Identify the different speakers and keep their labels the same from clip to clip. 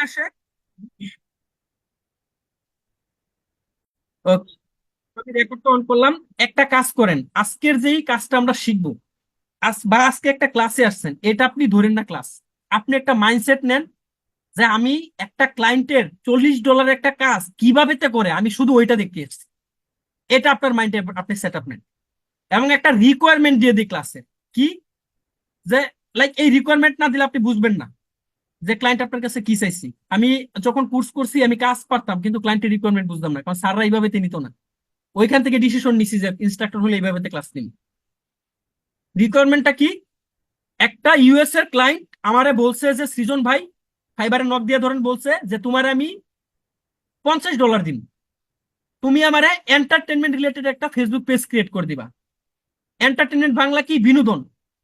Speaker 1: আসে। ওকে, আমি রেকর্ডটা অন করলাম। একটা কাজ করেন, আজকের যেই কাজটা আমরা শিখবো, আজকে একটা ক্লাসে আসছেন, এটা আপনি ধরেন না ক্লাস। আপনি একটা মাইন্ডসেট নেন যে আমি একটা ক্লায়েন্টের $40 একটা কাজ কিভাবে তে করে আমি শুধু ওইটা দেখতে এসেছি। এটা আপনার মাইন্ডে আপনি সেট আপ নেন এবং একটা রিকোয়ারমেন্ট দিয়ে দিই ক্লাসে। কি? যে লাইক এই রিকোয়ারমেন্ট না দিলে আপনি বুঝবেন না যে ক্লায়েন্ট আপনার কাছে কি চাইছি। আমি যখন কোর্স করছি আমি কাজ পারতাম, কিন্তু ক্লায়েন্টের রিকোয়ারমেন্ট বুঝতাম না, কারণ স্যাররা এইভাবে নিত না। ওইখান থেকে ডিসিশন নিছি যে ইনস্ট্রাক্টর হলে এইভাবে ক্লাস নিন। রিকোয়ারমেন্টটা কি? একটা ইউএস এর ক্লায়েন্ট আমারে বলছে যে সৃজন ভাই, ফাইবারে নক দিয়ে ধরেন বলছে যে তোমার আমি $50 দিন, তুমি আমারে এন্টারটেনমেন্ট রিলেটেড একটা ফেসবুক পেজ ক্রিয়েট করে দিবা। এন্টারটেনমেন্ট বাংলা কি? বিনোদন।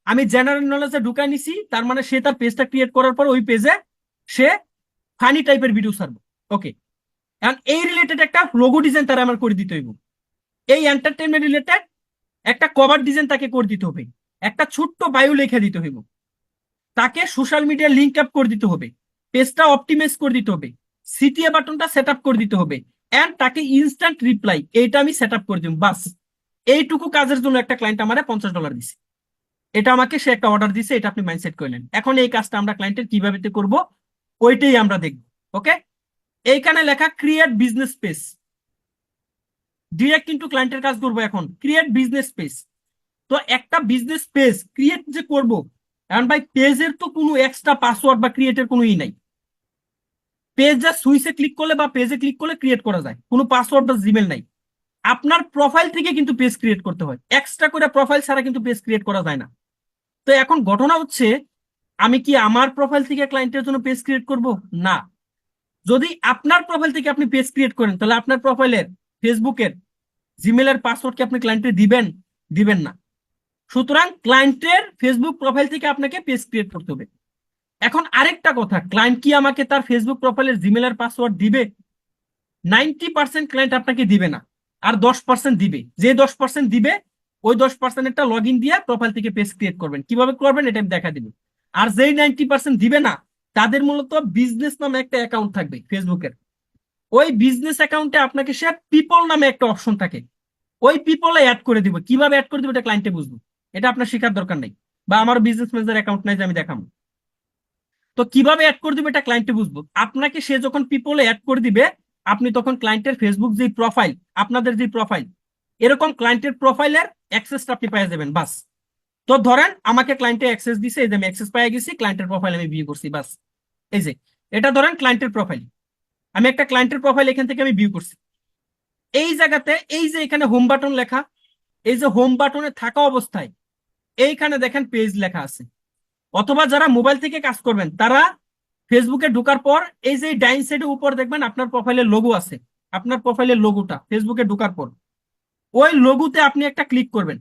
Speaker 1: আমি জেনারেল নলেজে ঢুকাই নিছি, তার মানে সে তার পেজটা ক্রিয়েট করার পর ওই পেজে সে ফানি টাইপের ভিডিও ছাড়বে। ওকে, এখন এই রিলেটেড একটা লোগো ডিজাইন তারা আমার করে দিতে হইব। এই এন্টারটেনমেন্ট রিলেটেড একটা কভার ডিজাইন তাকে করে দিতে হবে। একটা ছোট্ট বায়ো লেখা দিতে হইব। তাকে সোশ্যাল মিডিয়া লিঙ্ক আপ করে দিতে হবে। পেজটা অপটিমাইজ করে দিতে হবে। সিটিএ বাটনটা সেট আপ করে দিতে হবে। এন্ড তাকে ইনস্ট্যান্ট রিপ্লাই এইটা আমি সেট আপ করে দিব, বাস। এইটুকু কাজের জন্য একটা ক্লায়েন্ট আমার $50 দিছে। এটা আমাকে সে একটা অর্ডার দিছে, এটা আপনি মাইন্ডসেট করলেন। এখন এই কাজটা আমরা ক্লায়েন্টের কিভাবে করব ওইটাই আমরা দেখব। ওকে, এইখানে লেখা ক্রিয়েট বিজনেস পেজ। ডিরেক্ট কিন্তু ক্লায়েন্টের কাজ করবো এখন, ক্রিয়েট বিজনেস পেজ। তো একটা বিজনেস পেজ ক্রিয়েট যে করব, এখন ভাই পেজের তো কোনো এক্সট্রা পাসওয়ার্ড বা ক্রিয়েটের কোনো ই নাই। পেজ যা সুইচে ক্লিক করলে বা পেজে ক্লিক করলে ক্রিয়েট করা যায়, কোনো পাসওয়ার্ড বা জিমেল নাই। আপনার প্রোফাইল থেকে কিন্তু পেজ ক্রিয়েট করতে হয়, এক্সট্রা করে প্রোফাইল ছাড়া কিন্তু পেজ ক্রিয়েট করা যায় না। তো এখন ঘটনা হচ্ছে, আমি কি আমার প্রোফাইল থেকে ক্লায়েন্টের জন্য পেজ ক্রিয়েট করব? না। যদি আপনার প্রোফাইল থেকে আপনি পেজ ক্রিয়েট করেন, তাহলে আপনার প্রোফাইলের ফেসবুকের জিমেলের পাসওয়ার্ড কি আপনি ক্লায়েন্টে দিবেন? দিবেন না। সুতরাং ক্লায়েন্টের ফেসবুক প্রোফাইল থেকে আপনাকে পেজ ক্রিয়েট করতে হবে। এখন আরেকটা কথা, ক্লায়েন্ট কি আমাকে তার ফেসবুক প্রোফাইলের জিমেলের পাসওয়ার্ড দিবে? 90% ক্লায়েন্ট আপনাকে দিবে না, আর 10% দিবে। যে 10% দিবে, ওই 10% একটা লগ ইন দিয়ে প্রোফাইল থেকে পেজ ক্রিয়েট করবেন। কিভাবে করবেন এটা আমি দেখা দিব। আর যেই 90% দিবে না, তাদের মূলত বিজনেস নামে একটা অ্যাকাউন্ট থাকবে ফেসবুকের। ওই বিজনেস অ্যাকাউন্টে আপনাকে সে পিপল নামে একটা অপশন থাকে, ওই পিপলে অ্যাড করে দিব। কিভাবে অ্যাড করে দিব এটা ক্লায়েন্টে বুঝবো, এটা আপনার শেখার দরকার নেই। বা আমার বিজনেস ম্যানেজার অ্যাকাউন্ট নাই যে আমি দেখাবো। তো কিভাবে অ্যাড করে দিবে এটা ক্লায়েন্টে বুঝবো। আপনাকে সে যখন পিপলে অ্যাড করে দিবে, আপনি তখন ক্লায়েন্টের ফেসবুক যে প্রোফাইল, আপনাদের যে প্রোফাইল, এরকম ক্লায়েন্টের প্রোফাইলের অ্যাক্সেসটা আপনি পেয়ে যাবেন, বাস। তো ধরেন আমাকে ক্লায়েন্টে অ্যাক্সেস দিছে, এই যে আমি অ্যাক্সেস পেয়ে গেছি, ক্লায়েন্টের প্রোফাইল আমি ভিউ করছি, বাস। এই যে এটা ধরেন ক্লায়েন্টের প্রোফাইল, আমি একটা ক্লায়েন্টের প্রোফাইল এখান থেকে আমি ভিউ করছি। এই জায়গাতে এই যে এখানে হোম বাটন লেখা, এই যে হোম বাটনে থাকা অবস্থায় এইখানে দেখেন পেজ লেখা আছে। অথবা যারা মোবাইল থেকে কাজ করবেন, তারা ফেসবুকে ঢোকার পর এই যে ডাইন সাইডে উপর দেখবেন আপনার প্রোফাইলের লোগো আছে। আপনার প্রোফাইলের লোগোটা ফেসবুকে ঢোকার পর ওই লোগোতে আপনি একটা ক্লিক করবেন,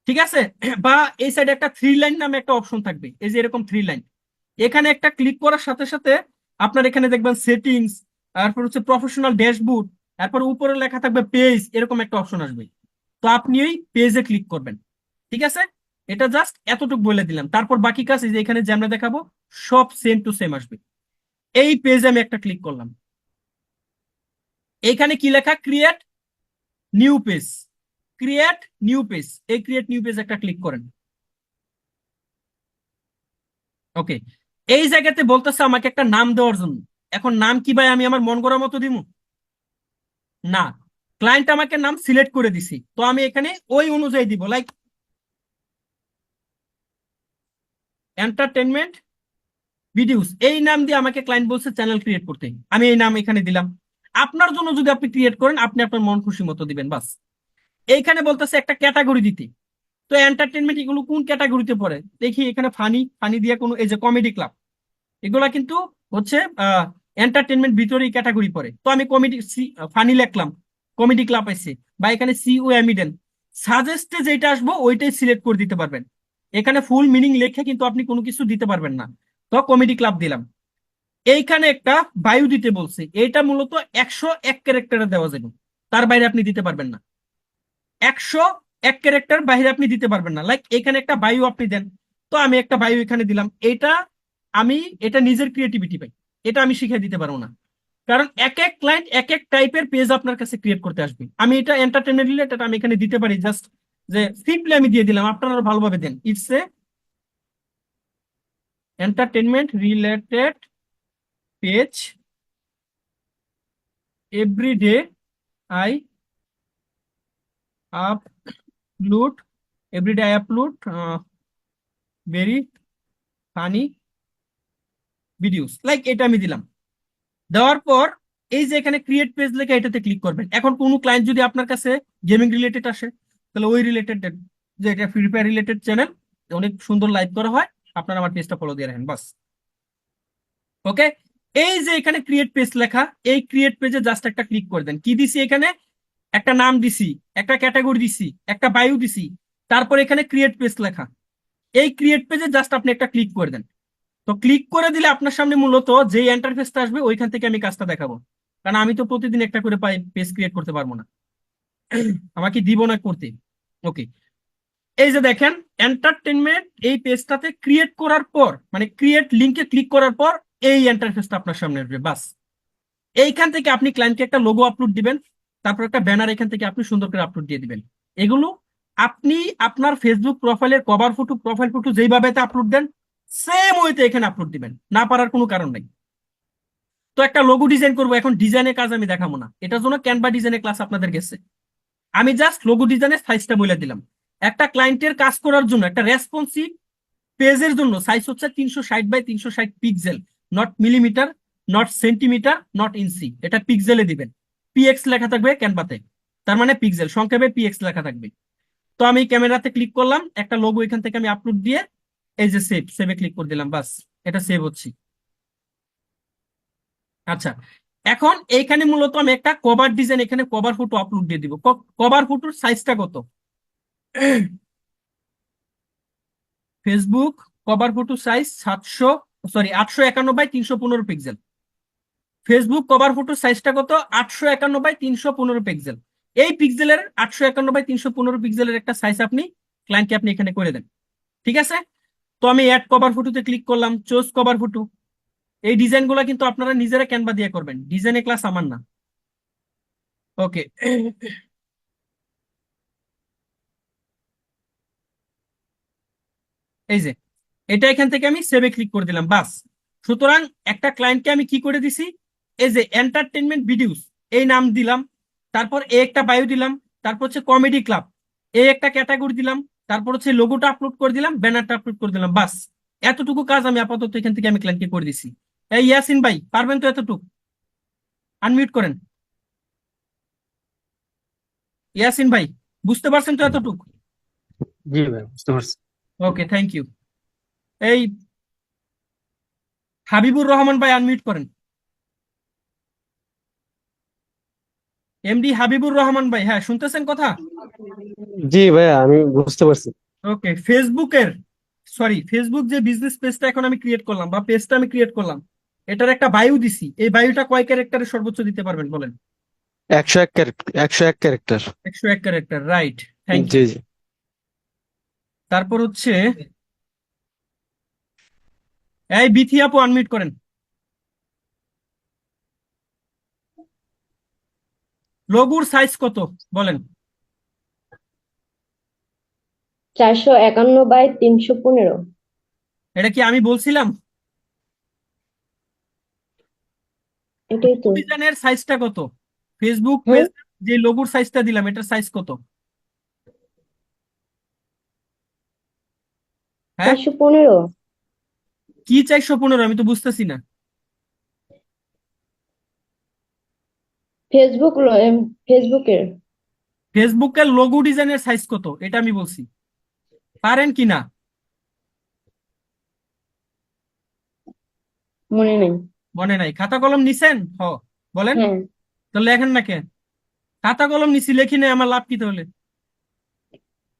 Speaker 1: ঠিক আছে? বা এই সাইডে একটা থ্রি লাইন নামে একটা অপশন থাকবে, এই যে এরকম থ্রি লাইন। এখানে একটা ক্লিক করার সাথে সাথে আপনার এখানে দেখবেন সেটিংস, তারপর হচ্ছে প্রফেশনাল ড্যাশবোর্ড, তারপর উপরে লেখা থাকবে পেজ, এরকম একটা অপশন আসবে। তো আপনি ওই পেজে ক্লিক করবেন, ঠিক আছে? এটা জাস্ট এতটুকু বলে দিলাম। তারপর বাকি কাজ এই যে এখানে যে আমরা দেখাবো, সব সেম টু সেম আসবে। এই পেজে আমি একটা ক্লিক করলাম, এইখানে কি লেখা? Create new page. Create new page, এই ক্রিয়েট নিউ পেজ একটা ক্লিক করেন। ওকে, এই জায়গাতে বলতেছে আমাকে একটা নাম দেওয়ার জন্য। এখন নাম কি ভাই আমি আমার মন করার মতো দিব? না। ক্লায়েন্ট আমাকে নাম সিলেক্ট করে দিছি, তো আমি এখানে ওই অনুযায়ী দিব, লাইক এন্টারটেনমেন্ট ভিডিওস, এই নাম দিয়ে আমাকে ক্লায়েন্ট বলছে চ্যানেল ক্রিয়েট করতে, আমি এই নাম এখানে দিলাম। আপনার জন্য যদি আপনি ক্রিয়েট করেন, আপনি আপনার মন খুশি মতো দিবেন, বাস। এইখানে বলতেছে একটা ক্যাটাগরি দিতে। তো এন্টারটেনমেন্ট এগুলো কোন ক্যাটাগরিতে পড়ে দেখি, এখানে ফানি, ফানি দিয়ে কোনো, এই যে কমেডি ক্লাব, এগুলা কিন্তু হচ্ছে এন্টারটেনমেন্ট ভিতরে ক্যাটাগরি পড়ে। তো আমি কমেডি ফানি লিখলাম, কমেডি ক্লাব আছে। বা এখানে সিউ এমিডেন, সাজেস্টে যেটা আসবো ওইটাই সিলেক্ট করে দিতে পারবেন। এখানে ফুল মিনিং লেখে কিন্তু আপনি কোনো কিছু দিতে পারবেন না। তো কমেডি ক্লাব দিলাম। এইখানে একটা বায়ু দিতে বলছে, এটা মূলত 101 ক্যারেক্টারে দেওয়া যাবে, তার বাইরে আপনি দিতে পারবেন না। 101 ক্যারেক্টার বাইরে আপনি দিতে পারবেন না। লাইক এখানে একটা বায়ু আপনি দেন, তো আমি একটা বায়ু এখানে দিলাম। এটা আমি এটা নিজের ক্রিয়েটিভিটি পাই। এটা আমি শিখিয়ে দিতে পারবো না, কারণ এক এক ক্লায়েন্ট এক এক টাইপের পেজ আপনার কাছে ক্রিয়েট করতে আসবে। আমি এটা এন্টারটেনমেন্ট রিলেটেড আমি এখানে দিতে পারি, জাস্ট যে সিম্পলি আমি দিয়ে দিলাম, আপনারা ভালোভাবে দেন, it's a entertainment related page every day I upload, every day I upload very funny videos, like এটা আমি দিলাম। দেওয়ার পর এই যে এখানে ক্রিয়েট পেজ লেখা, এটাতে ক্লিক করবেন। এখন কোনো ক্লায়েন্ট যদি আপনার কাছে গেমিং রিলেটেড আসে, তাহলে ওই রিলেটেড, যে এটা ফ্রি ফায়ার রিলেটেড চ্যানেল, অনেক সুন্দর লাইভ করা হয়, আপনারা আমার পেজটা ফলো দিয়ে রাখেন বাস। ওকে, এই যে এখানে ক্রিয়েট পেজ লেখা, এই ক্রিয়েট পেজে জাস্ট একটা ক্লিক করে দেন। কি দিছি এখানে? একটা নাম দিছি, একটা ক্যাটাগরি দিছি, একটা বায়ু দিছি, তারপর এখানে ক্রিয়েট পেজ লেখা। এই ক্রিয়েট পেজে জাস্ট আপনি একটা ক্লিক করে দেন। তো ক্লিক করে দিলে আপনার সামনে মূলত যে ইন্টারফেসটা আসবে ওইখান থেকে আমি কাজটা দেখাবো, কারণ আমি তো প্রতিদিন একটা করে পেজ ক্রিয়েট করতে পারবো না, আমাকে দিব না করতে। ওকে, এই যে দেখেন এন্টারটেনমেন্ট, এই পেজটাতে ক্রিয়েট করার পর, মানে ক্রিয়েট লিংকে ক্লিক করার পর এই ইন্টারফেসটা আপনার সামনে আসবে বাস। এইখান থেকে আপনি ক্লায়েন্টকে একটা লোগো আপলোড দিবেন, তারপর একটা ব্যানার এখান থেকে আপনি সুন্দর করে আপলোড দিয়ে দিবেন। এগুলো আপনি আপনার ফেসবুক প্রোফাইলের কভার ফটো, প্রোফাইল ফটো যেইভাবে আপলোড দেন, সেম ওয়েতে এখানে আপলোড দিবেন, না পারার কোনো কারণ নাই। তো একটা লোগো ডিজাইন করবো, এখন ডিজাইনের কাজ আমি দেখাবো না, এটার জন্য ক্যানভা ডিজাইনের ক্লাস আপনাদের গেছে। আমি জাস্ট লোগো ডিজাইনের সাইজটা বলে দিলাম। একটা ক্লায়েন্টের কাজ করার জন্য, একটা রেসপন্সিভ পেজের জন্য সাইজ হচ্ছে 360 by 360 pixel, not millimetre, not centimetre, not inch, এটা পিক্সেলে দিবেন। পিএক্স লেখা থাকবে ক্যানভাতে, তার মানে পিক্সেল, সংক্ষেপে পিএক্স লেখা থাকবে। তো আমি ক্যামেরাতে ক্লিক করলাম, একটা লোগো এখান থেকে আমি আপলোড দিয়ে, এই যে সেভে ক্লিক করে দিলাম বাস, এটা সেভ হচ্ছে। আচ্ছা, এখন এইখানে মূলত আমি একটা কভার ডিজাইন, এখানে কভার ফটো আপলোড দিয়ে দিব। কভার ফটোর সাইজটা কত? Facebook cover photo size 851 by 315 pixel. Facebook cover photo সাইজটা কত? 851 বাই 315 পিক্সেল। এই পিক্সেলের 851 বাই 315 পিক্সেলের একটা সাইজ আপনি ক্লায়েন্টকে আপনি এখানে করে দেন, ঠিক আছে? তো আমি অ্যাড কভার ফটোতে ক্লিক করলাম, চুজ কভার ফটো। এই ডিজাইন গুলা কিন্তু আপনারা নিজেরা ক্যানভা দিয়ে করবেন, ডিজাইনের ক্লাস আমার না। ওকে, এই যে এটা এখান থেকে আমি সেভে ক্লিক করে দিলাম বাস। সুতরাং একটা ক্লায়েন্টকে আমি কি করে দিছি, এই যে এন্টারটেনমেন্ট ভিডিওস, এই নাম দিলাম, তারপর এ একটা বায়ো দিলাম, তারপর হচ্ছে কমেডি ক্লাব, এই একটা ক্যাটাগরি দিলাম, তারপর হচ্ছে লোগোটা আপলোড করে দিলাম, ব্যানারটা আপলোড করে দিলাম বাস। এতটুকু কাজ আমি আপাতত এখান থেকে আমি ক্লায়েন্টকে করে দিছি। এই ইয়াসিন ভাই, পারবেন তো এতটুকু? আনমিউট করেন। ইয়াসিন ভাই, বুঝতে পারছেন তো এতটুকু?
Speaker 2: জি ভাই, বুঝতে পারছি।
Speaker 1: ওকে, থ্যাংক ইউ। এই হাবিবুর রহমান ভাই, আনমিউট করেন। এমডি হাবিবুর রহমান ভাই, হ্যাঁ শুনতেছেন কথা?
Speaker 2: জি ভাইয়া, আমি বুঝতে পারছি।
Speaker 1: ওকে, ফেসবুকের, সরি, ফেসবুক যে বিজনেস পেজটা এখন আমি ক্রিয়েট করলাম বা পেজটা আমি ক্রিয়েট করলাম, এটার একটা বায়ু দিছি। এই বায়ুটা কয় ক্যারেক্টারের সর্বোচ্চ দিতে পারবেন বলেন?
Speaker 2: 101 ক্যারেক্টার।
Speaker 1: 101 ক্যারেক্টার, রাইট, থ্যাংক
Speaker 2: জি
Speaker 1: ইউ।
Speaker 2: জি।
Speaker 1: তারপর হচ্ছে, এই বিথি আপু, আনমিউট করেন। লঘুর সাইজ কত বলেন?
Speaker 3: 451 বাই 315।
Speaker 1: এটা কি আমি বলছিলাম?
Speaker 3: এটাই তো।
Speaker 1: ডিজাইনের সাইজটা কত? ফেসবুক
Speaker 3: হুম।
Speaker 1: পেজ যে লঘুর সাইজটা দিলাম, এটার সাইজ কত? হ্যাঁ,
Speaker 3: 415।
Speaker 1: কি 415? আমি তো বুঝতেছি না।
Speaker 3: ফেসবুক ফেসবুকের।
Speaker 1: ফেসবুকের লোগো ডিজাইনের সাইজ কত, এটা আমি বলছি, পারেন কি না?
Speaker 3: মনে নেই।
Speaker 1: মনে নাই? খাতা কলম নিছেন? বলেন।
Speaker 3: হ্যাঁ।
Speaker 1: তো লেখেন না কেন? খাতা কলম নিছি, লেখি নাই, আমার লাভ কি তাহলে?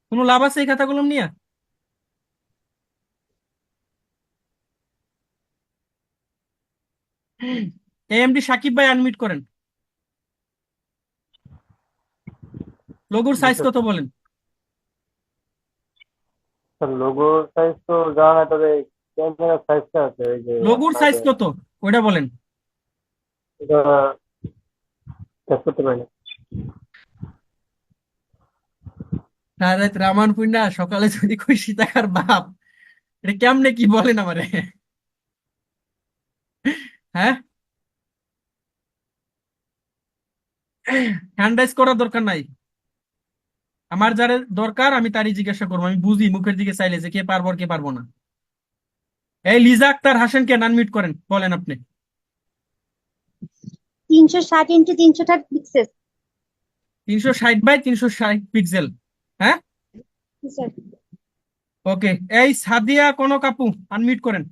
Speaker 1: কোনো লাভ আছে এই খাতা কলম নিয়ে? এমডি সাকিব ভাই, আনমিউট করেন। লোগোর সাইজ কত বলেন?
Speaker 2: লোগো সাইজ তো জানা নাই, তবে ক্যামেরার সাইজটা আছে ওই যে
Speaker 1: লোগোর সাইজ
Speaker 2: আপনাদের
Speaker 1: কত? ওইটা বলেন।
Speaker 2: এটা কাজ করতে পারি না।
Speaker 1: সারা রাত রামায়ণ পুইন্ডা সকালে যদি কই সীতাকার বাপ, এটা কেমনে কি বলেন আমারে? হ্যাঁ, হ্যান্ড রাইজ করার দরকার নাই। আমার যারা দরকার আমি তারই জিজ্ঞাসা করবো, আমি বুঝি মুখের দিকে চাইলে যে কে পারবো আর কে পারবো না। এই লিজা আক্তার হাসানকে আনমিউট করেন, বলেন আপনি।
Speaker 4: 360 × 360 পিক্সেল।
Speaker 1: 360 by 360 pixel. হ্যাঁ,
Speaker 4: স্যার।
Speaker 1: ওকে। এই সাদিয়া কোন কাপু, আনমিউট করেন।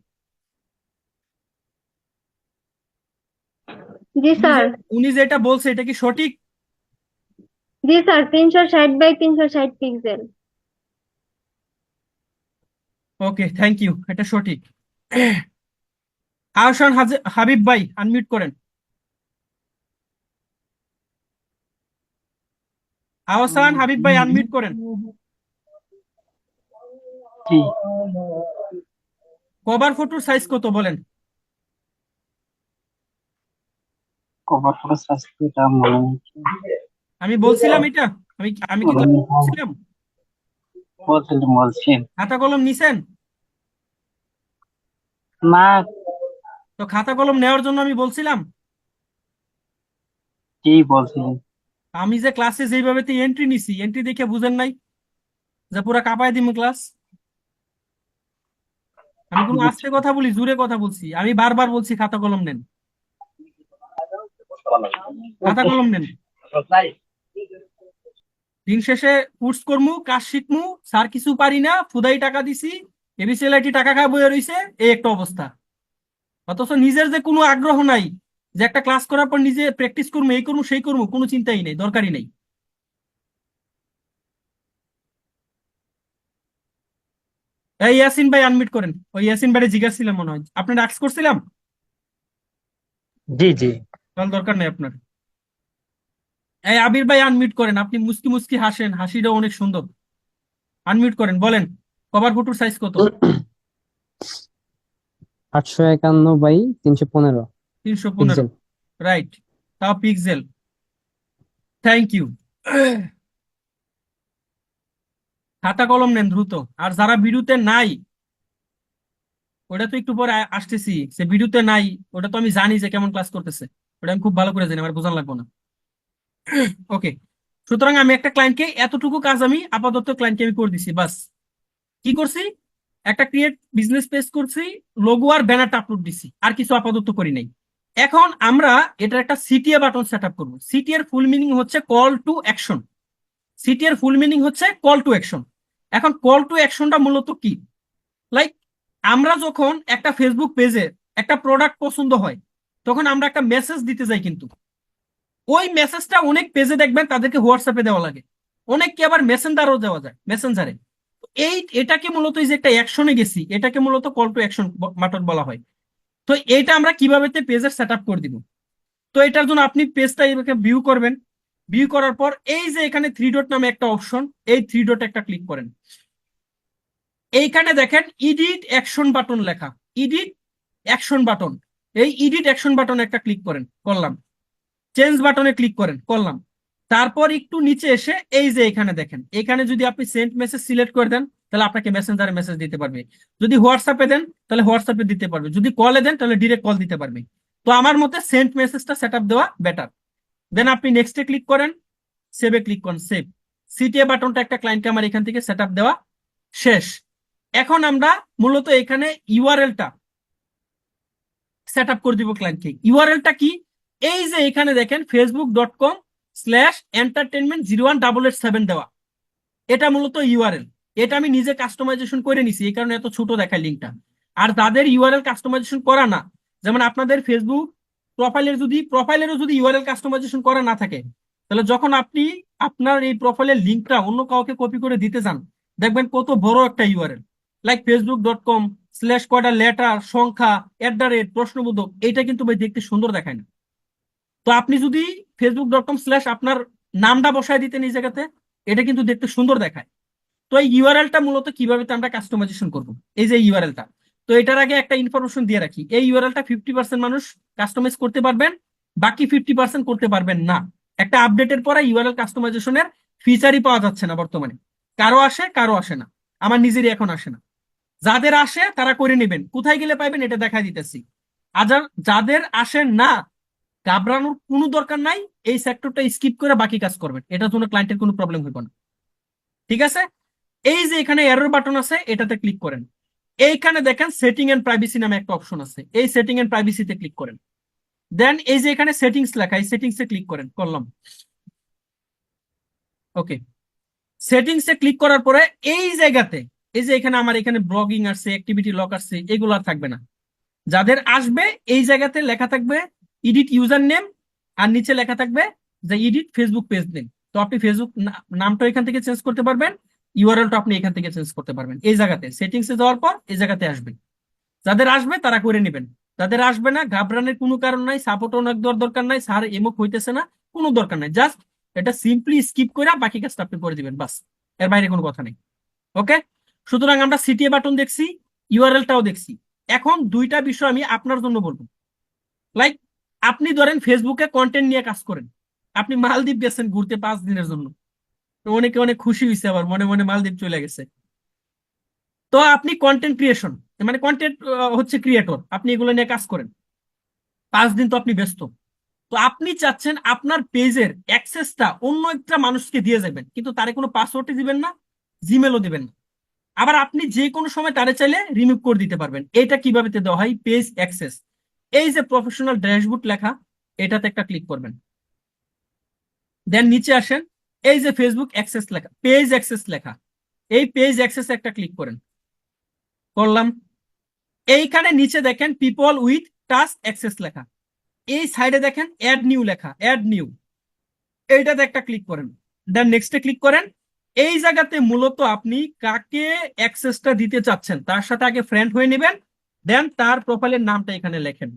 Speaker 4: জি স্যার।
Speaker 1: উনি যেটা বলছে এটা কি সঠিক?
Speaker 4: জি sir, 360 × 360 pixel.
Speaker 1: Okay, thank you, এটা সঠিক। আহসান হাবিব ভাই, আনমিউট করেন। আহসান হাবিব ভাই, আনমিউট করেন।
Speaker 2: জি
Speaker 1: কভার ফটোর সাইজ কত বলেন?
Speaker 2: কভার ফটো সাইজ এটা মনে
Speaker 1: আমি বলছিলাম এটা, আমি আমি কি ক্লাস বলছিলাম?
Speaker 2: বলছেন
Speaker 1: খাতা কলম নিছেন?
Speaker 2: না।
Speaker 1: তো খাতা কলম নেওয়ার জন্য আমি বলছিলাম।
Speaker 2: কি বলছিলেন?
Speaker 1: আমি যে ক্লাসে যেভাবে এন্ট্রি নিছি, এন্ট্রি দেখে বুঝেন নাই যে পুরা কাঁপায় দিমু ক্লাস? আমি কোনো আস্তে কথা বলি, জোরে কথা বলছি, আমি বারবার বলছি খাতা কলম নেন, খাতা কলম নেন। দিন শেষে কোর্স করমু, কাজ শিখমু, স্যার কিছু পারি না, ফুদাই টাকা দিছি, এবিসিএলআইটি টাকা খায় বইয়ে রইছে, এই একটা অবস্থা। অথচ নিজের যে কোনো আগ্রহ নাই, যে একটা ক্লাস করার পর নিজে প্র্যাকটিস করবো, এই করবো সেই করবো, কোনো চিন্তাই নেই, দরকারই নেই। এই ইয়াসিন ভাই, আনমিট করেন। ওই ইয়াসিন ভাই জিজ্ঞাসা ছিলাম মনে হয়, আপনার আক্স করছিলাম,
Speaker 2: জি জি
Speaker 1: তাহলে দরকার নেই আপনার। এই আবির ভাই, আনমিট করেন, আপনি মুস্কি মুস্কি হাসেন, হাসিটাও অনেক সুন্দর। আনমিট করেন, বলেন কভার ফটোর সাইজ কত?
Speaker 5: 851 × 315
Speaker 1: 315।
Speaker 5: পিক্সেল।
Speaker 1: রাইট, তাও পিক্সেল। Thank you. খাতা কলম নেন দ্রুত। আর যারা ভিডিওতে নাই, ওটা তো একটু পরে আসতেছি, সে ভিডিওতে নাই, ওটা তো আমি জানি যে কেমন ক্লাস করতেছে, ওটা আমি খুব ভালো করে জানি, আমার বোঝান লাগবে না। ওকে, সুতরাং আমি একটা ক্লায়েন্টকে এতটুকু কাজ আমি আপাতত ক্লায়েন্টকে আমি করে দিছি, বাস। কি করছি? একটা ক্রিয়েট বিজনেস পেজ করছি, লোগো আর ব্যানারটা আপলোড দিছি, আর কিছু আপাতত করি নাই। এখন আমরা এটার একটা সিটিএ বাটন সেট আপ করবো। সিটিএ এর ফুল মিনিং হচ্ছে কল টু অ্যাকশন। সিটি এর ফুল মিনিং হচ্ছে কল টু অ্যাকশন। এখন কল টু অ্যাকশনটা মূলত কি? লাইক, আমরা যখন একটা ফেসবুক পেজে একটা প্রোডাক্ট পছন্দ হয়, তখন আমরা একটা মেসেজ দিতে যাই, কিন্তু ওই মেসেজটা অনেক পেজে দেখবেন তাদেরকে হোয়াটসঅ্যাপে দেওয়া লাগে, অনেককে আবার মেসেঞ্জারও দেওয়া যায়, মেসেঞ্জারে। এটাকে মূলত, এই যে একটা অ্যাকশনে গেছি, এটাকে মূলত কল টু অ্যাকশন বাটন বলা হয়। তো এইটা আমরা কিভাবে পেজের সেট আপ করে দিব? তো এটার জন্য আপনি পেজটা এইভাবে ভিউ করবেন। ভিউ করার পর এই যে এখানে থ্রি ডট নামে একটা অপশন, এই থ্রি ডট একটা ক্লিক করেন। এইখানে দেখেন ইডিট অ্যাকশন বাটন লেখা, ইডিট অ্যাকশন বাটন। এই ইডিট অ্যাকশন বাটনে একটা ক্লিক করেন, করলাম। চেঞ্জ বাটনে ক্লিক করেন, করলাম। তারপর একটু নিচে এসে এই যে এখানে দেখেন, এখানে যদি আপনি সেন্ড মেসেজ সিলেক্ট করে দেন, তাহলে আপনাকে মেসেঞ্জারে মেসেজ দিতে পারবে। যদি হোয়াটসঅ্যাপে দেন, তাহলে হোয়াটসঅ্যাপে দিতে পারবে। যদি কলে দেন, তাহলে ডিরেক্ট কল দিতে পারবে। তো আমার মতে সেন্ড মেসেজটা সেট আপ দেওয়া বেটার। দেন আপনি নেক্সটে ক্লিক করেন, সেভে ক্লিক করেন, সেভ। সিটিএ বাটনটা একটা ক্লায়েন্টকে আমার এখান থেকে সেট আপ দেওয়া শেষ। এখন আমরা মূলত এখানে ইউআরএলটা সেট আপ করে দিব ক্লায়েন্টকে। ইউআরএলটা কি? এই যে এখানে দেখেন facebook.com/entertainment01887 দেওয়া, এটা মূলত ইউআরএল। এটা আমি নিজে কাস্টমাইজেশন করে নিছি, এই কারণে এত ছোট দেখায় লিঙ্কটা। আর যাদের ইউআরএল কাস্টমাইজেশন করা না, যেমন আপনাদের ফেসবুক প্রোফাইলেরও যদি ইউআরএল কাস্টমাইজেশন করা না থাকে, তাহলে যখন আপনি আপনার এই প্রোফাইলের লিঙ্কটা অন্য কাউকে কপি করে দিতে যান, দেখবেন কত বড় একটা ইউআরএল, লাইক facebook.com/কয়টা লেটার, সংখ্যা, প্রশ্নবোধক, এটা কিন্তু ভাই দেখতে সুন্দর দেখায় না। তো আপনি যদি facebook.com/ আপনার নামটা বসায় দিতেন এই জায়গাতে, এটা কিন্তু দেখতে সুন্দর দেখায়। তো এই ইউআরএলটা মূলত কিভাবে আমরা কাস্টমাইজেশন করব, এই যে ইউআরএলটা। তো তো এটার আগে একটা ইনফরমেশন দিয়ে রাখি, এই ইউআরএলটা 50% মানুষ কাস্টমাইজ করতে পারবেন, বাকি 50% করতে পারবেন না। একটা আপডেটের পরে ইউআরএল কাস্টমাইজেশনের ফিচারই পাওয়া যাচ্ছে না বর্তমানে। কারো আসে কারো আসে না, আমার নিজেরই এখন আসে না। যাদের আসে তারা করে নেবেন, কোথায় গেলে পাইবেন এটা দেখা দিতেছি। আর যাদের আসে না, ঘাবড়ানোর কোনো দরকার নাই, এই সেক্টরটা স্কিপ করে বাকি কাজ করবেন, এটার জন্য ক্লায়েন্টের কোনো প্রবলেম হইব না। ঠিক আছে, এই যে এখানে এরর বাটন আছে এটাতে ক্লিক করেন। এইখানে দেখেন সেটিং এন্ড প্রাইভেসি নামে একটা অপশন আছে, এই সেটিং এন্ড প্রাইভেসিতে ক্লিক করেন। দেন এই যে এখানে সেটিংস লেখা, এই সেটিংসে ক্লিক করেন, করলাম। ওকে, সেটিংসে ক্লিক করার পরে এই জায়গাতে, এই যে এখানে আমার এখানে ব্লগিং আসছে, অ্যাক্টিভিটি লক আসছে, এগুলো আর থাকবে না। যাদের আসবে এই জায়গাতে লেখা থাকবে এডিট ইউজার নেম, আর নিচে লেখা থাকবে যে এডিট ফেসবুক পেজ নেম। তো আপনি ফেসবুক নামটা এখান থেকে চেঞ্জ করতে পারবেন, ইউআরএলটা আপনি এখান থেকে চেঞ্জ করতে পারবেন। এই জায়গাতে সেটিংসে যাওয়ার পর এই জায়গাতে আসবেন। যাদের আসবে তারা করে নেবেন, যাদের আসবে না ঘাবড়ানোর কোনো কারণ নাই, সাপোর্ট অনেক দরকার নাই, স্যার এমক হইতেছে না, কোনো দরকার নাই, জাস্ট এটা সিম্পলি স্কিপ করে বাকি কাজটা আপনি করে দিবেন, বাস, এর বাইরে কোনো কথা নেই। ওকে, সুতরাং আমরা সিটিএ বাটন দেখছি, ইউআরএলটাও দেখছি। এখন দুইটা বিষয় আমি আপনার জন্য বলবো। লাইক, আপনি ধরেন ফেসবুকে কন্টেন্ট নিয়ে কাজ করেন, আপনি মালদ্বীপ গেছেন ঘুরতে 5 দিনের জন্য, তো অনেকে অনেক খুশি হয়েছে, আবার মনে মনে মালদ্বীপ চলে গেছে। তো আপনি কন্টেন্ট ক্রিয়েশন, মানে কন্টেন্ট হচ্ছে ক্রিয়েটর, আপনি এগুলো নিয়ে কাজ করেন, 5 দিন তো আপনি ব্যস্ত। তো আপনি চাচ্ছেন আপনার পেজের অ্যাক্সেসটা অন্য একটা মানুষকে দিয়ে যাবেন, কিন্তু তারে কোনো পাসওয়ার্ডই দিবেন না, জিমেলও দিবেন না। আবার আপনি যে কোনো সময় তারে চাইলে রিমুভ করে দিতে পারবেন। এটা কিভাবে দেওয়া হয়, পেজ অ্যাক্সেস, এই যে প্রফেশনাল ড্যাশবোর্ড লেখা, এটাতে একটা ক্লিক করবেন। দেন নিচে আসেন, এই যে ফেসবুক অ্যাক্সেস লেখা, পেজ অ্যাক্সেস লেখা, এই পেজ অ্যাক্সেস একটা ক্লিক করেন, করলাম। এইখানে নিচে দেখেন পিপল উইথ টাস্ক অ্যাক্সেস লেখা, এই সাইডে দেখেন অ্যাড নিউ লেখা, অ্যাড নিউ, এইটাতে একটা ক্লিক করেন। দেন নেক্সটে ক্লিক করেন। এই জায়গাতে মূলত আপনি কাকে অ্যাক্সেসটা দিতে চাচ্ছেন তার সাথে আগে ফ্রেন্ড হয়ে নেবেন, দেন তার প্রোফাইলের নামটা এখানে লেখেন,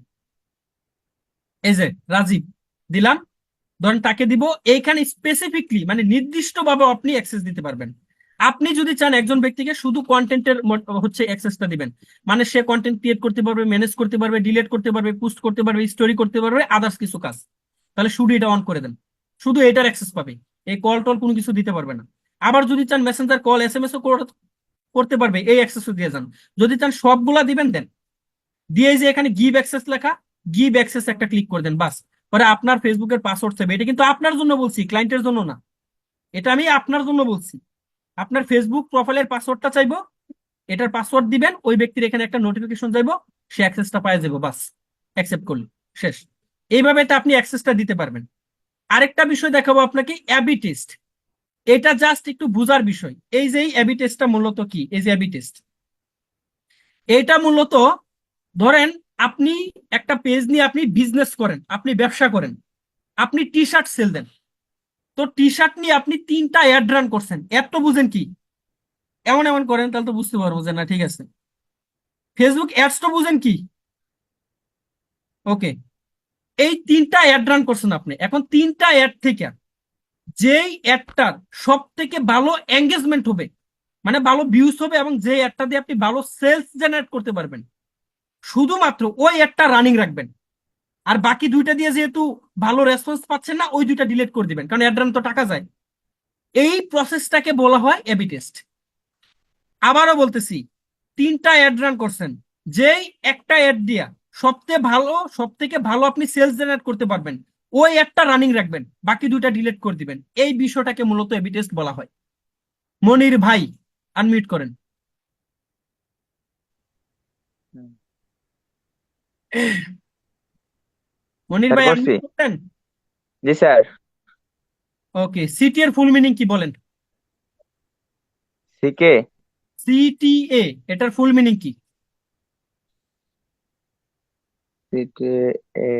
Speaker 1: এই যে রাজীব দিলাম, ধরেন তাকে দিব। এইখানে স্পেসিফিকলি মানে নির্দিষ্টভাবে আপনি অ্যাক্সেস দিতে পারবেন। আপনি যদি চান একজন ব্যক্তিকে শুধু কন্টেন্টের হচ্ছে অ্যাক্সেসটা দিবেন, মানে সে কন্টেন্ট ক্রিয়েট করতে পারবে, ম্যানেজ করতে পারবে, ডিলিট করতে পারবে, পোস্ট করতে পারবে, স্টোরি করতে পারবে, আদার্স কিছু কাজ, তাহলে শুধু এটা অন করে দেন, শুধু এটার অ্যাক্সেস পাবে, এই কল টল কোনো কিছু দিতে পারবে না। আবার যদি চান মেসেঞ্জার কল এসএমএস ও করতে পারবে, এই অ্যাক্সেসও দিয়ে যান। যদি চান সবগুলা দিবেন দেন, দিয়ে যে এখানে গিভ অ্যাক্সেস লেখা, গিভ অ্যাক্সেস একটা ক্লিক করে দেন, বাস। পরে আপনার ফেসবুকের পাসওয়ার্ড চাইবে, এটা কিন্তু আপনার জন্য বলছি, ক্লায়েন্টের জন্য না, এটা আমি আপনার জন্য বলছি। আপনার ফেসবুক প্রোফাইলের পাসওয়ার্ডটা চাইবো, এটার পাসওয়ার্ড দিবেন, ওই ব্যক্তির এখানে একটা নোটিফিকেশন যাইবো, সে অ্যাক্সেসটা পাই যাবো, বাস, অ্যাকসেপ্ট করলে শেষ। এইভাবে এটা আপনি অ্যাক্সেসটা দিতে পারবেন। আরেকটা বিষয় দেখাবো আপনাকে, অ্যাবি টেস্ট। এটা জাস্ট একটু বুঝার বিষয়। এই যে অ্যাবি টেস্টটা মূলত কি, এই যে অ্যাবি টেস্ট, এটা মূলত ধরেন আপনি একটা পেজ নিয়ে আপনি বিজনেস করেন, আপনি ব্যবসা করেন, আপনি টি শার্ট সেল দেন। তো টি শার্ট নিয়ে আপনি 3টা অ্যাড রান করছেন, অ্যাড তো বুঝেন কি, এমন এমন করেন তাহলে তো বুঝতে পারবো যে না ঠিক আছে। ফেসবুক অ্যাডস তো বুঝেন কি, ওকে। এই 3টা অ্যাড রান করছেন আপনি, এখন 3টা অ্যাড থেকে যেই অ্যাডটার সব থেকে ভালো এঙ্গেজমেন্ট হবে, মানে ভালো ভিউজ হবে, এবং যে অ্যাডটা দিয়ে আপনি ভালো সেলস জেনারেট করতে পারবেন, শুধুমাত্র ওই অ্যাডটা রানিং রাখবেন। আর বাকি 2টা দিয়ে যেহেতু ভালো রেসপন্স পাচ্ছেন না, ওই 2টা ডিলিট করে দিবেন, কারণ অ্যাড রান তো টাকা যায়। এই প্রসেসটাকে বলা হয় এবি টেস্ট। আবারও বলতেছি, 3টা অ্যাড রান করছেন, যেই একটা অ্যাড দিয়া সব থেকে ভালো আপনি সেলস জেনারেট করতে পারবেন, ওই অ্যাডটা রানিং রাখবেন, বাকি 2টা ডিলিট করে দিবেন। এই বিষয়টাকে মূলত এবি টেস্ট বলা হয়। মনির ভাই আনমিউট করেন। মনির ভাই
Speaker 5: করছি।
Speaker 1: আনমিউট করতেন।
Speaker 5: জি স্যার।
Speaker 1: ওকে, সিটি এর ফুল মিনিং কি বলেন?
Speaker 5: সিকে
Speaker 1: সিটিএ, এটার ফুল মিনিং কি?
Speaker 5: সিকে এ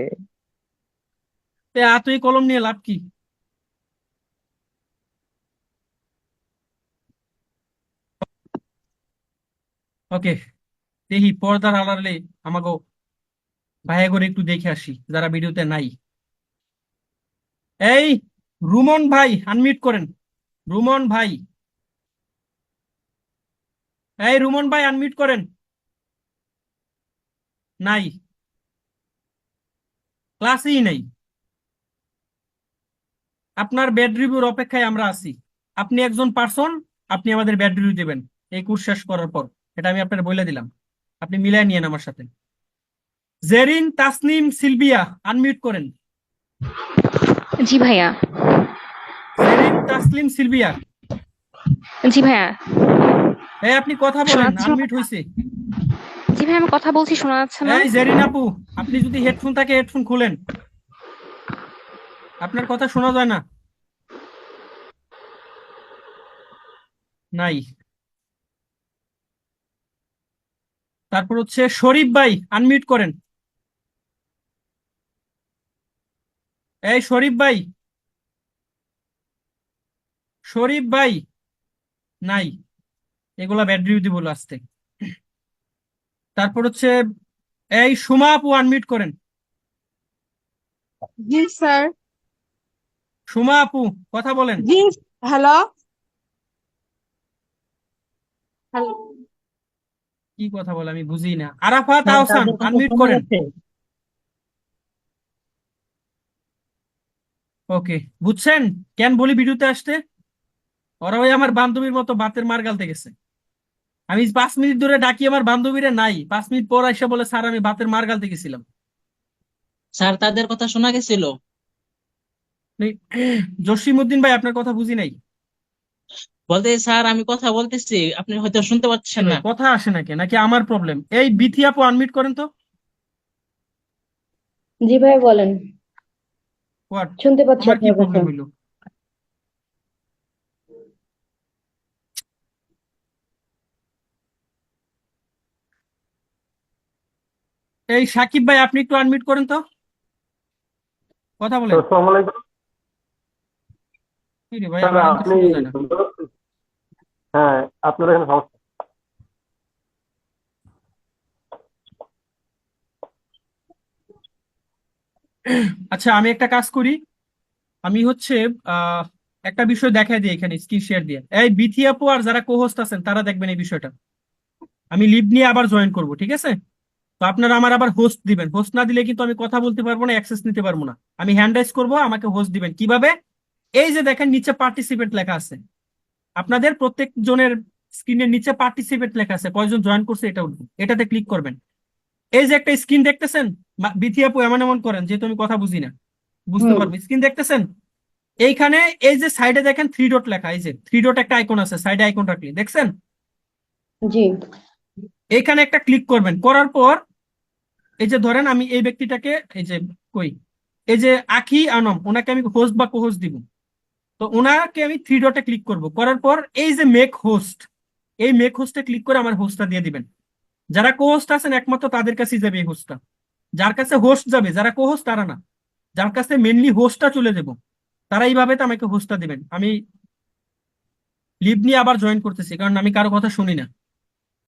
Speaker 1: তুই কলম নিয়ে লাভ কি? ওকে, দেখি পর্দার আড়ালে আমাকে ভাইয়া করে একটু দেখে আসি যারা ভিডিওতে নাই। এই রুমন ভাই আনমিউট করেন। রুমন ভাই, এই রুমন ভাই আনমিউট করেন। নাই, ক্লাসেই নাই। আপনার ব্যাড রিভিউর অপেক্ষায় আমরা আছি। আপনি একজন পার্সন, আপনি আমাদের ব্যাড রিভিউ দেবেন এই কোর্স শেষ করার পর। এটা আমি আপনার বলে দিলাম, আপনি মিলাই নিয়েন আমার সাথে। জেরিন তাসনিম সিলভিয়া, আনমিউট করেন।
Speaker 6: জি ভাইয়া।
Speaker 1: জেরিন তাসলিম সিলভিয়া,
Speaker 6: জি ভাইয়া।
Speaker 1: এই আপনি কথা
Speaker 6: শোনা
Speaker 1: বলেন,
Speaker 6: যাচ্ছে?
Speaker 1: আনমিউট হয়েছে।
Speaker 6: জি ভাই, আমি কথা বলছি, শোনা যাচ্ছে না?
Speaker 1: এই জেরিন আপু, আপনি যদি হেডফোন থাকে হেডফোন খুলেন, আপনার কথা শোনা যায় না। নাই। তারপর হচ্ছে শরীফ ভাই, আনমিউট করেন। এই শরীফ ভাই, শরীফ ভাই, নাই। এগুলা ব্যাড রিভিউ দিব লাস্টে। তারপর হচ্ছে এই সুমা আপু, আনমিউট করেন।
Speaker 7: জি স্যার।
Speaker 1: সুমা আপু, কথা বলেন।
Speaker 7: জি। হ্যালো। হ্যালো।
Speaker 1: কি কথা বলে আমি বুঝি না। আরাফাত
Speaker 2: স্যার
Speaker 1: আহসান,
Speaker 2: তাদের কথা
Speaker 1: আনমিউট
Speaker 2: শোনা
Speaker 1: করেন।
Speaker 2: যাচ্ছে?
Speaker 1: ওকে, বুঝছেন কেন বলি ভিডিওতে আসতে? ওরা ওই আমার বান্ধবীর মতো বাতের মার গালতে গেছে। আমি 5 মিনিট ধরে ডাকি আমার বান্ধবীরা, নাই। 5 মিনিট পর এসে বলে স্যার আমি বাতের মার গালতে গেছিলাম।
Speaker 2: স্যার তাদের কথা শোনা গেছিল?
Speaker 1: জসিমউদ্দিন ভাই, আপনার কথা বুঝি নাই।
Speaker 2: বলতে স্যার আমি কথা বলতেছি, আপনি হয়তো শুনতে পাচ্ছেন না।
Speaker 1: কথা আসে নাকি নাকি আমার প্রবলেম? এই বিথি আপু, আনমিউট করেন তো।
Speaker 3: জি ভাই বলেন,
Speaker 1: হোয়াট?
Speaker 3: শুনতে পাচ্ছি
Speaker 1: আমার কি
Speaker 3: আপনার কথা।
Speaker 1: প্রবলেম হইলো? এই সাকিব ভাই, আপনি একটু আনমিউট করেন তো, কথা বলেন।
Speaker 8: আসসালামু আলাইকুম
Speaker 1: কি রে ভাই,
Speaker 8: স্যার,
Speaker 1: আমার কিন্তু
Speaker 8: আপনি
Speaker 1: শোনা যায় না।
Speaker 8: শুনতে পাচ্ছেন? হ্যাঁ, আপনার এখানে সমস্যা।
Speaker 1: আচ্ছা, আমি একটা কাজ করি। আমি হচ্ছে আহ একটা বিষয় দেখাই দিই এখানে স্ক্রিন শেয়ার দিয়ে। এই বিথি আপু আর যারা কোহোস্ট আছেন তারা দেখবেন এই বিষয়টা। আমি লিভ নিয়ে আবার জয়েন করব, ঠিক আছে? তো আপনারা আমার আবার হোস্ট দিবেন। হোস্ট না দিলে কিন্তু আমি কথা বলতে পারবো না, অ্যাক্সেস নিতে পারবো না। আমি হ্যান্ড রাইজ করবো, আমাকে হোস্ট দিবেন কিভাবে? এই যে দেখেন নিচে পার্টিসিপেন্ট লেখা আছে, আপনাদের প্রত্যেক জনের স্ক্রিনের নিচে পার্টিসিপেন্ট লেখা আছে, কয়জন জয়েন করছে এটা উঠবে, এটাতে ক্লিক করবেন। এই যে একটা স্ক্রিন দেখতেছেন, বিথি আপু এমন এমন করেন যেহেতু আমি কথা বুঝি না, বুঝতে
Speaker 3: হুম।
Speaker 1: পারবো। স্ক্রিন দেখতেছেন? এইখানে এই যে সাইডে দেখেন 3 ডট লেখা, এই যে 3 ডট একটা আইকন আছে, সাইডে আইকন রাখলে দেখছেন?
Speaker 3: জি।
Speaker 1: এইখানে একটা ক্লিক করবেন, করার পর এই যে ধরেন আমি এই ব্যক্তিটাকে, এই যে কই, এই যে আখি আনম, ওনাকে আমি হোস্ট বা কোহোস্ট দিব। তো ওনাকে আমি 3 ডটে ক্লিক করব, করার পর এই যে মেক হোস্ট, এই মেক হোস্টে ক্লিক করে আমার হোস্টটা দিয়ে দিবেন। যারা কোহোস্ট আছেন একমাত্র তাদের কাছেই যাবে এই হোস্টটা। যার কাছে হোস্ট যাবে, যারা কোহোস্ট তারা না, যার কাছে মেনলি হোস্টটা চলে যাব, তারা এইভাবে তো আমাকে হোস্টটা দিবেন। আমি লিভ নিয়ে আবার জয়েন করতেছি, কারণ আমি কারো কথা শুনি না।